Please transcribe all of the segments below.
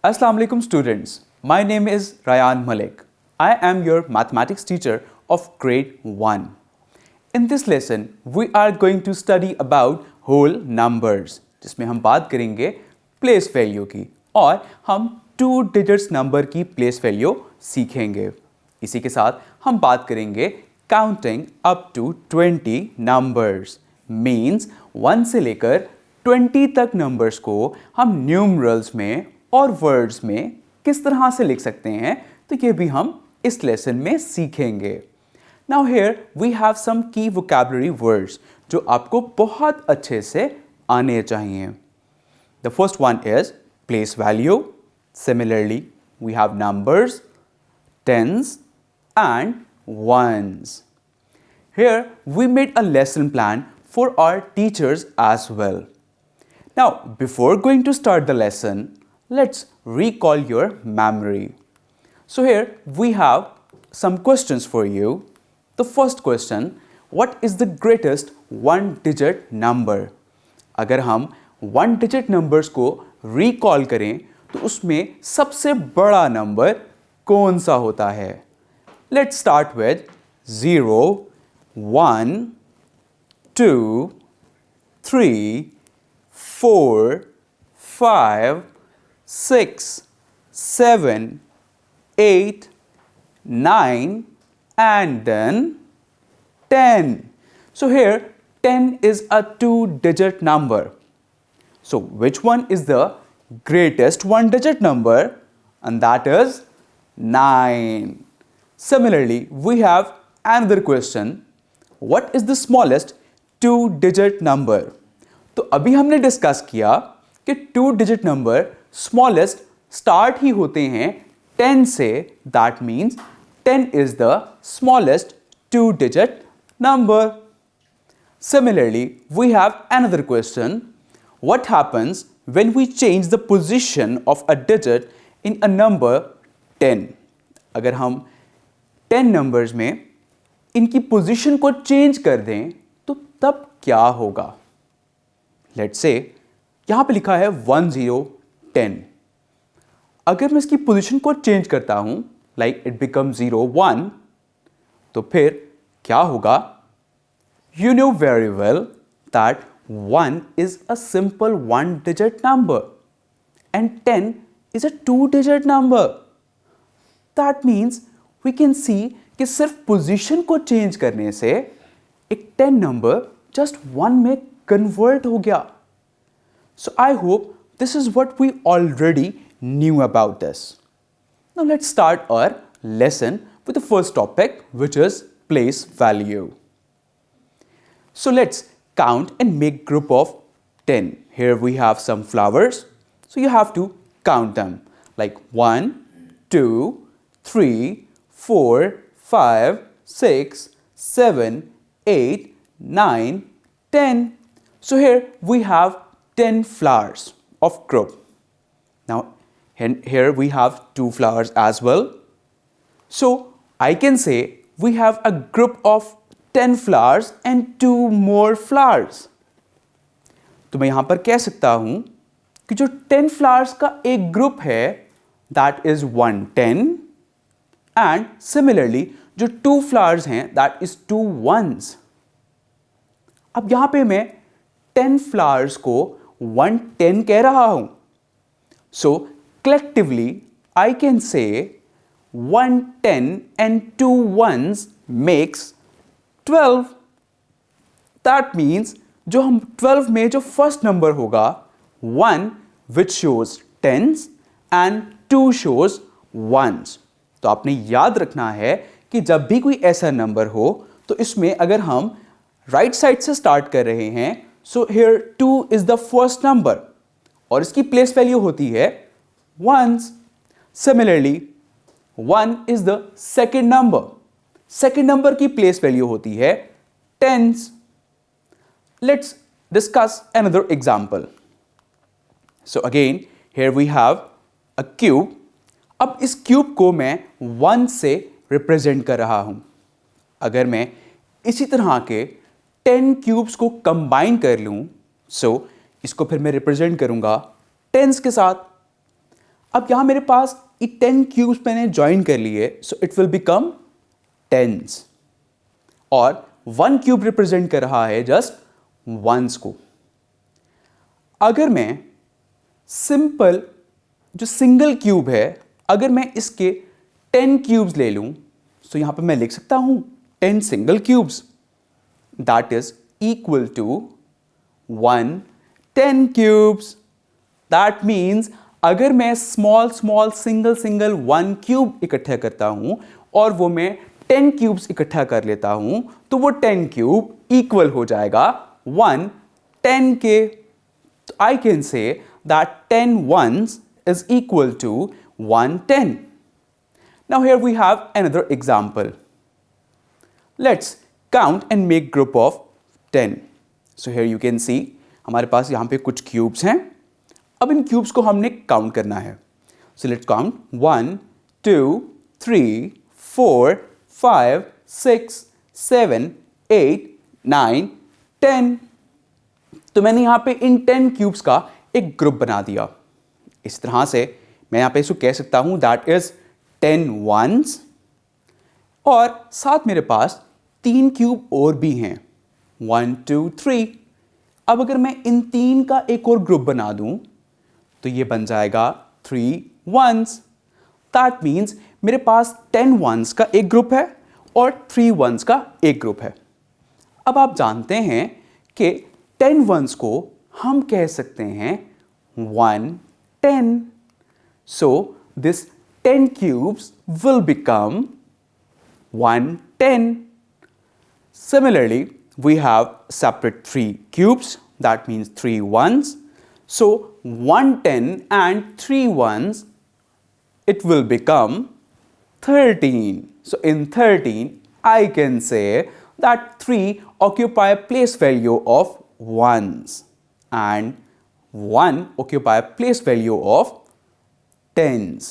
Assalamu alaikum students. My name is Rayan Malik. I am your mathematics teacher of grade 1. In this lesson, we are going to study about whole numbers, जिसमें हम बात करेंगे place value की और हम 2 digits number की place value सीखेंगे. इसी के साथ हम बात करेंगे counting up to 20 numbers. Means 1 से लेकर 20 तक numbers को हम numerals में और वर्ड्स में किस तरह से लिख सकते हैं, तो ये भी हम इस लेसन में सीखेंगे. Now here we have some key vocabulary words जो आपको बहुत अच्छे से आने चाहिए. The first one is place value. Similarly, we have numbers, tens and ones. Here we made a lesson plan for our teachers as well. Now before going to start the lesson, let's recall your memory. So here we have some questions for you. The first question, what is the greatest one digit number? अगर हम one digit numbers को recall करें तो उसमें सबसे बड़ा number कौन सा होता है? Let's start with 0, 1, 2, 3, 4, 5, 6, 7, 8, 9 and then 10. So here 10 is a 2-digit number. So which one is the greatest one-digit number? And that is 9. Similarly, we have another question. What is the smallest 2-digit number? तो अभी हमने discuss किया कि 2-digit number smallest start ही होते हैं 10 से. That means 10 is the smallest 2-digit number. Similarly, we have another question. What happens when we change the position of a digit in a number 10? अगर हम 10 numbers में इनकी position को change कर दें तो तब क्या होगा? Let's say यहाँ पे लिखा है 1 0 10. अगर मैं इसकी पोजीशन को चेंज करता हूं लाइक इट बिकम 0 1, तो फिर क्या होगा? You know very well that 1 is a simple 1 digit number and 10 is a 2 digit number. That means we can see कि सिर्फ पोजीशन को चेंज करने से एक 10 नंबर जस्ट 1 में कन्वर्ट हो गया. So I hope this is what we already knew about this. Now let's start our lesson with the first topic, which is place value. So let's count and make group of 10. Here we have some flowers. So you have to count them like 1, 2, 3, 4, 5, 6, 7, 8, 9, 10. So here we have 10 flowers of group. Now here we have 2 flowers as well. So I can say we have a group of 10 flowers and 2 more flowers. तो मैं यहाँ पर कह सकता हूँ कि जो 10 flowers का एक ग्रुप है that is 1 10 and similarly जो 2 flowers हैं that is 2 ones. अब यहाँ पे मैं 10 flowers को 1 10 कह रहा हूं. So collectively I can say 1 10 and 2 ones makes 12. That means जो हम 12 में जो फर्स्ट नंबर होगा 1 which shows tens and 2 shows ones. तो आपने याद रखना है कि जब भी कोई ऐसा नंबर हो तो इसमें अगर हम राइट साइड से स्टार्ट कर रहे हैं, so here 2 is the first number और इसकी place value होती है ones. Similarly 1 is the second number. Second number की place value होती है tens. Let's discuss another example. So again here we have a cube. अब इस क्यूब को मैं 1 से रिप्रेजेंट कर रहा हूं. अगर मैं इसी तरह के 10 क्यूब्स को कंबाइन कर लूं, सो इसको फिर मैं रिप्रेजेंट करूंगा टेंस के साथ. अब यहां मेरे पास 10 क्यूब्स मैंने ज्वाइन कर लिए, so it will become tens. और 1 क्यूब रिप्रेजेंट कर रहा है जस्ट वंस को। अगर मैं सिंपल जो सिंगल क्यूब है, अगर मैं इसके 10 क्यूब्स ले लूं, तो यहां पे मैं लिख सकता हूं 10 single cubes, that is equal to 1 10 cubes. That means अगर मैं small small single single 1 cube इकट्ठा करता हूं और वो मैं 10 क्यूब्स इकट्ठा कर लेता हूं, तो वो 10 क्यूब इक्वल हो जाएगा 1 10 के। तो I can say that 10 ones is equal to 1 10. Now here we have another example. Let's count and make group of 10. So here you can see हमारे पास यहाँ पे कुछ क्यूब्स हैं। अब इन क्यूब्स को हमने काउंट करना है। So let's count 1 2 3 4 5 6 7 8 9 10। तो मैंने यहाँ पे इन 10 क्यूब्स का एक ग्रुप बना दिया। इस तरह से मैं यहाँ पे इसको कह सकता हूँ दैट इज 10 ones। और साथ मेरे पास 3 क्यूब और भी हैं, 1 2 3। अब अगर मैं इन 3 का एक और ग्रुप बना दूं, तो ये बन जाएगा 3 ones। दैट मीन्स मेरे पास 10 ones का एक ग्रुप है और 3 ones का एक ग्रुप है। अब आप जानते हैं कि 10 ones को हम कह सकते हैं 1 10। So this 10 cubes will become 1 10. Similarly, we have separate 3 cubes, that means 3 ones. So 1 10 and 3 ones, it will become 13. So in 13, I can say that 3 occupy a place value of ones and 1 occupy a place value of tens.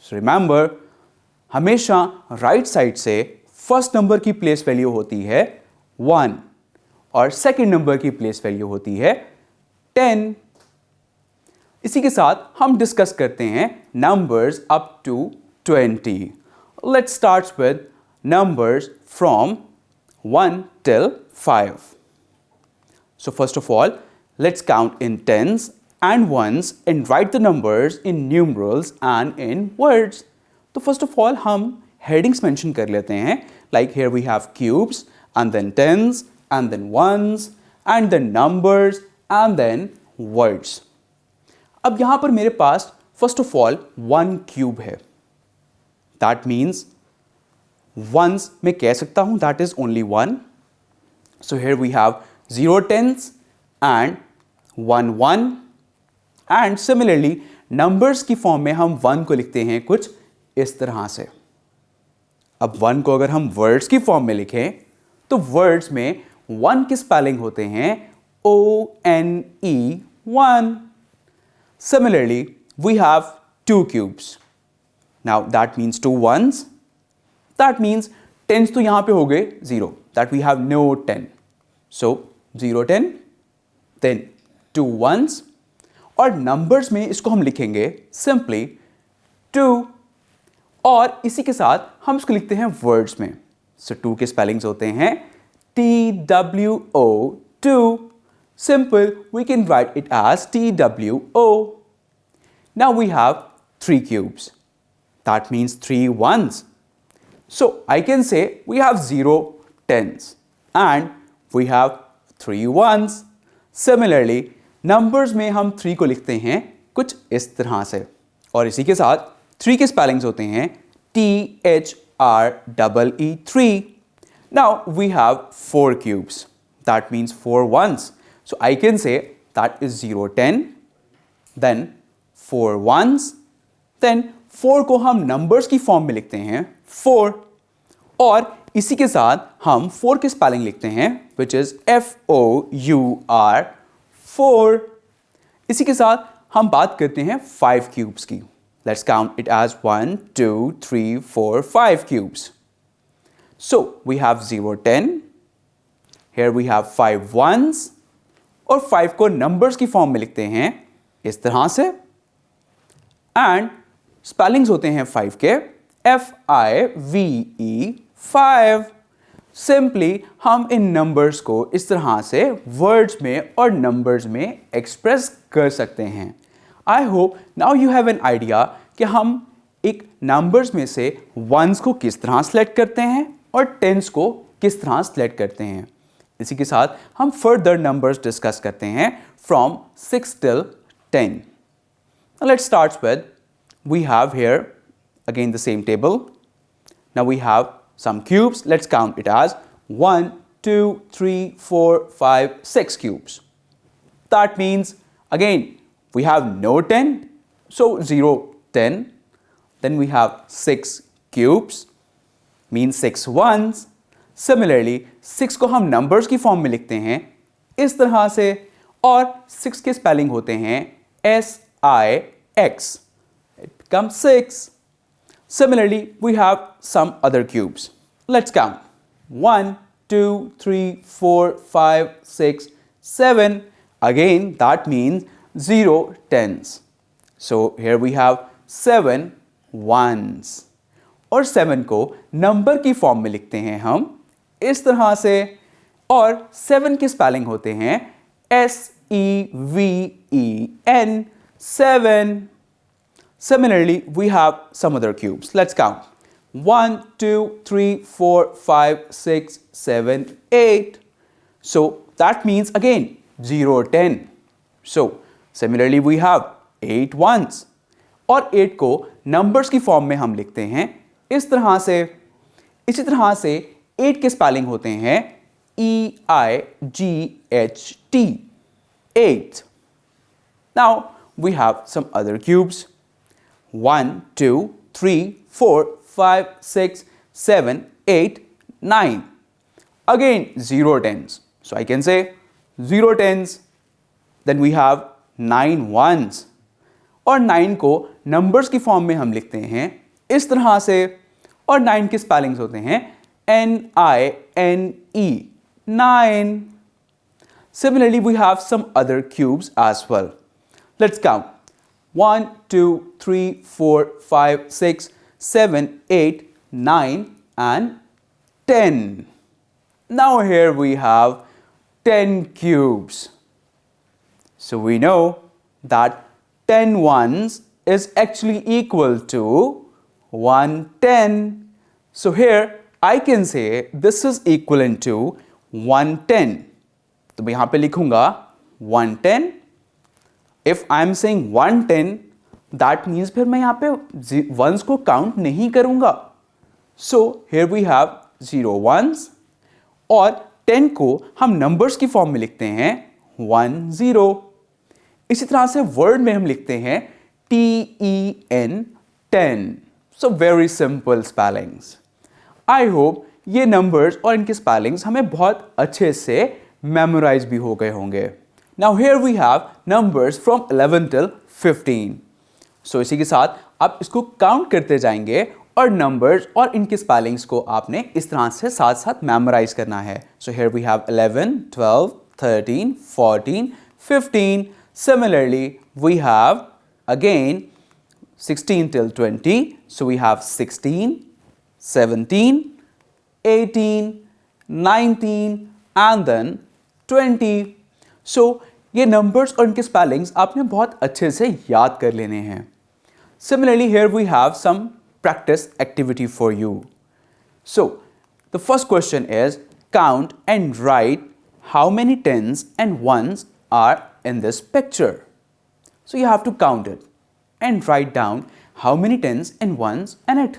So remember, हमेशा right side से first number की place value होती है 1 और second number की place value होती है 10। इसी के साथ हम डिस्कस करते हैं numbers up to 20। Let's start with numbers from 1 till 5. So first of all, let's count in tens and ones and write the numbers in numerals and in words. तो first of all हम headings mention कर लेते हैं, like here we have cubes and then tens and then ones and then numbers and then words. अब यहाँ पर मेरे पास first of all 1 cube है। That means ones मैं कह सकता हूँ that is only 1. So here we have 0 tens and 1 1 and similarly numbers की फॉर्म में हम 1 को लिखते हैं कुछ इस तरह से। अब 1 को अगर हम वर्ड्स की फॉर्म में लिखें तो वर्ड्स में 1 के स्पेलिंग होते हैं ONE 1। Similarly we have 2 cubes. Now that means 2 ones. That means tens तो यहाँ पे हो गए 0, that we have no 10. So 0 10 then 2 ones और नंबर्स में इसको हम लिखेंगे सिंपली 2 और इसी के साथ हम इसको लिखते हैं वर्ड्स में। सो 2 के स्पेलिंग्स होते हैं TWO 2। Simple we can write it as TWO। Now we have 3 cubes, that means 3 ones। So I can say we have 0 tens and we have 3 ones. Similarly, numbers में हम 3 को लिखते हैं कुछ इस तरह से और इसी के साथ 3 के स्पेलिंग्स होते हैं THREE 3। Now we have 4 cubes. That means 4 ones. So I can say that is 0 10, then 4 ones, then 4 को हम नंबर्स की फॉर्म में लिखते हैं 4 और इसी के साथ हम 4 की स्पेलिंग लिखते हैं विच इज FOUR 4। इसी के साथ हम बात करते हैं 5 क्यूब्स की। Let's count it as 1 2 3 4 5 cubes. So we have 0 10, here we have 5 ones और 5 को नंबर्स की फॉर्म में लिखते हैं इस तरह से एंड स्पेलिंग्स होते हैं 5 के, FIVE 5। सिंपली हम इन नंबर्स को इस तरह से वर्ड्स में और नंबर्स में एक्सप्रेस कर सकते हैं। I hope now you have an idea कि हम एक नंबर्स में से वंस को किस तरह सेलेक्ट करते हैं और टेंस को किस तरह सेलेक्ट करते हैं। इसी के साथ हम फर्दर नंबर्स डिस्कस करते हैं from 6 till 10। Now let's start with, we have here again the same table. Now we have some cubes. Let's count it as 1, 2, 3, 4, 5, 6 cubes. That means again we have no 10, so 0, 10. Then we have 6 cubes, means 6 ones. Similarly 6 को हम numbers की form में लिखते हैं इस तरह से, और 6 के स्पेलिंग होते हैं SIX. It becomes 6. Similarly, we have some other cubes. Let's count. 1, 2, 3, 4, 5, 6, 7. Again, that means 0 tens. So here we have 7 ones. और 7 को नंबर की फॉर्म में लिखते हैं हम इस तरह से, और 7 के स्पेलिंग होते हैं SEVEN, 7. Similarly, we have some other cubes. Let's count. 1, 2, 3, 4, 5, 6, 7, 8. So that means again 0, 10. So similarly, we have 8 ones. और 8 को numbers की फॉर्म में हम लिखते हैं इस तरह से। इसी तरह से 8 के स्पेलिंग होते हैं EIGHT, 8. Now we have some other cubes. 1, 2, 3, 4, 5, 6, 7, 8, 9. Again 0 tens. So I can say 0 tens. Then we have 9 ones. और 9 को numbers की फॉर्म में हम लिखते हैं इस तरह से, और 9 के स्पेलिंग्स होते हैं NINE, 9. Similarly, we have some other cubes as well. Let's count. 1, 2, 3, 4, 5, 6, 7, 8, 9, and 10. Now here we have 10 cubes. So we know that 10 ones is actually equal to 110. So here I can say this is equivalent to 110. तो मैं यहाँ पे लिखूंगा 110. If I am saying 110, that means फिर मैं यहाँ पे ones को count नहीं करूंगा. So here we have 0 ones, और 10 को हम numbers की फॉर्म में लिखते हैं 1 0. इसी तरह से word में हम लिखते हैं TEN, 10. So very simple spellings. I hope ये numbers और इनके spellings हमें बहुत अच्छे से memorize भी हो गए होंगे. Now here we have numbers from 11 till 15. So इसी के साथ आप इसको count करते जाएंगे और numbers और इनके spellings को आपने इस तरह से साथ साथ memorize करना है. So here we have 11, 12, 13, 14, 15. Similarly, we have again 16 till 20. So we have 16, 17, 18, 19, and then 20. So ये numbers और इनके spellings आपने बहुत अच्छे से याद कर लेने हैं. Similarly, here we have some practice activity for you. So the first question is count and write how many tens and ones are in this picture. So you have to count it and write down how many tens and ones in it.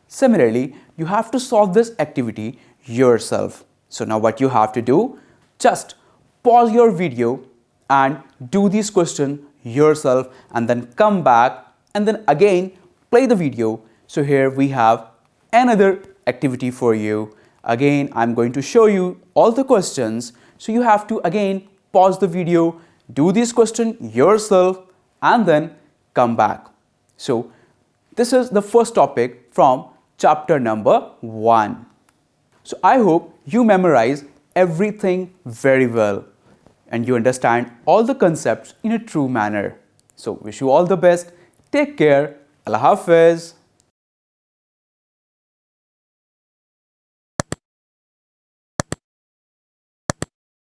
Similarly, you have to solve this activity yourself. So now what you have to do, just pause your video and do this question yourself, and then come back and then again play the video. So here we have another activity for you. Again, I'm going to show you all the questions. So you have to again pause the video, do this question yourself, and then come back. So this is the first topic from chapter number 1. So I hope you memorize everything very well and you understand all the concepts in a true manner. So wish you all the best. Take care. Allah Hafiz.